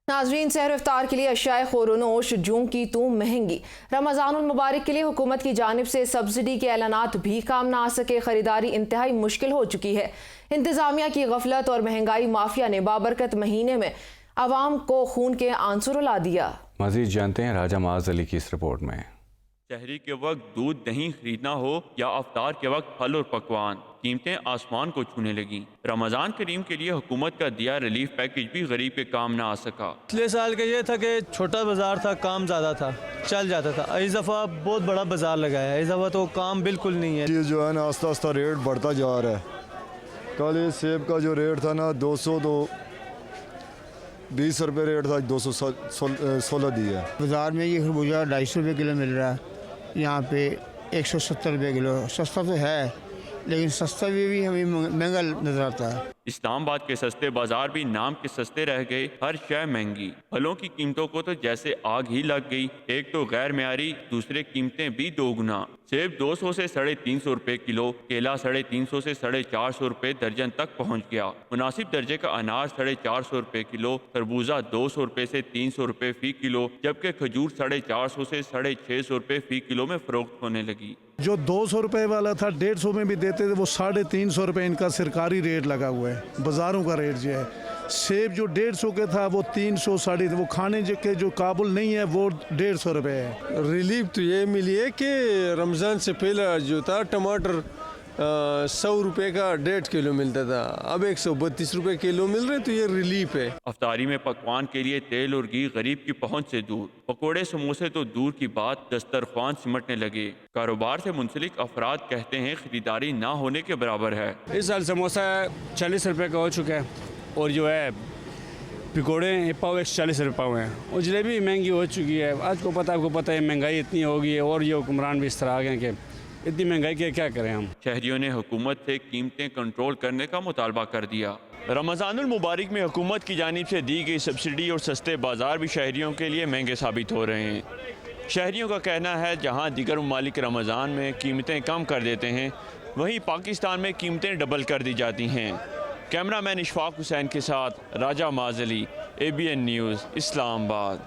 नाजरीन, सहर इफ्तार के लिए अशियाए खोरोनोश जूं की तू महंगी। रमज़ानुल मुबारक के लिए हुकूमत की जानिब से सब्सिडी के ऐलानात भी काम ना आ सके। खरीदारी इंतहाई मुश्किल हो चुकी है। इंतजामिया की गफलत और महंगाई माफिया ने बाबरकत महीने में आवाम को खून के आंसू रुला दिया। मजीद जानते हैं राजा माज अली की इस रिपोर्ट में। शहरी के वक्त दूध दही खरीदना हो या अफ्तार के वक्त फल और पकवान, कीमतें आसमान को छूने लगी। रमजान करीम के लिए हुकूमत का दिया रिलीफ पैकेज भी गरीब के काम ना आ सका। पिछले साल का ये था कि छोटा बाजार था, काम ज़्यादा था, चल जाता था। इस दफ़ा बहुत बड़ा बाजार लगाया है, इस दफ़ा तो काम बिल्कुल नहीं है। ये जो है ना आस्ता आस्ता रेट बढ़ता जा रहा है। कल ये सेब का जो रेट था ना 220 रुपये रेट था, 216 दिया। बाज़ार में ये खरबूजा 250 रुपये किलो मिल रहा है, यहाँ पे 170 रुपये किलो। सस्ता तो है लेकिन सस्ता भी हमें महंगा नजर आता है। इस्लामाबाद के सस्ते बाजार भी नाम के सस्ते रह गए। हर शय महंगी। फलों की कीमतों को तो जैसे आग ही लग गई। एक तो गैर म्यारी, दूसरे कीमतें भी दोगुना। सेब 200 से 350 रुपये किलो, केला 350 से 450 रुपये दर्जन तक पहुँच गया। मुनासिब दर्जे का अनार 450 रुपये किलो, तरबूजा 200 रुपये से 300 रुपये फी किलो, जबकि खजूर 450 से 650 रुपये फी किलो में फरोख्त होने लगी। जो 200 रुपये वाला था 150 में भी देते थे, वो 350 रुपये इनका सरकारी रेट लगा हुआ है। बाज़ारों का रेट जो है, सेब जो 150 के था वो 300 साढ़े, वो खाने के जो काबुल नहीं है वो 150 रुपये है। रिलीफ तो ये मिली है कि रमज़ान से पहले जो था टमाटर 100 रुपये का 1.5 किलो मिलता था, अब 132 रुपये किलो मिल रहे, तो ये रिलीफ है। अफ्तारी में पकवान के लिए तेल और घी गरीब की पहुंच से दूर। पकोड़े समोसे तो दूर की बात, दस्तरख्वान सिमटने लगे। कारोबार से मुंसलिक अफराद कहते हैं खरीदारी ना होने के बराबर है। इस साल समोसा 40 रुपये का हो चुका है, और जो है पकौड़े पाव 140 रुपये पाव हैं, और जलेबी महंगी हो चुकी है। आपको पता है महंगाई इतनी हो गई है, और ये हुक्मरान भी इस तरह आ गए कि इतनी महंगाई के क्या करें हम। शहरियों ने हुकूमत से कीमतें कंट्रोल करने का मुतालबा कर दिया। रमज़ानुल मुबारक में हुकूमत की जानिब से दी गई सब्सिडी और सस्ते बाजार भी शहरियों के लिए महंगे साबित हो रहे हैं। शहरियों का कहना है जहां दीगर ममालिक रमज़ान में कीमतें कम कर देते हैं, वहीं पाकिस्तान में कीमतें डबल कर दी जाती हैं। कैमरामैन इशफाक हुसैन के साथ राजा माज अली, ABN न्यूज़, इस्लामाबाद।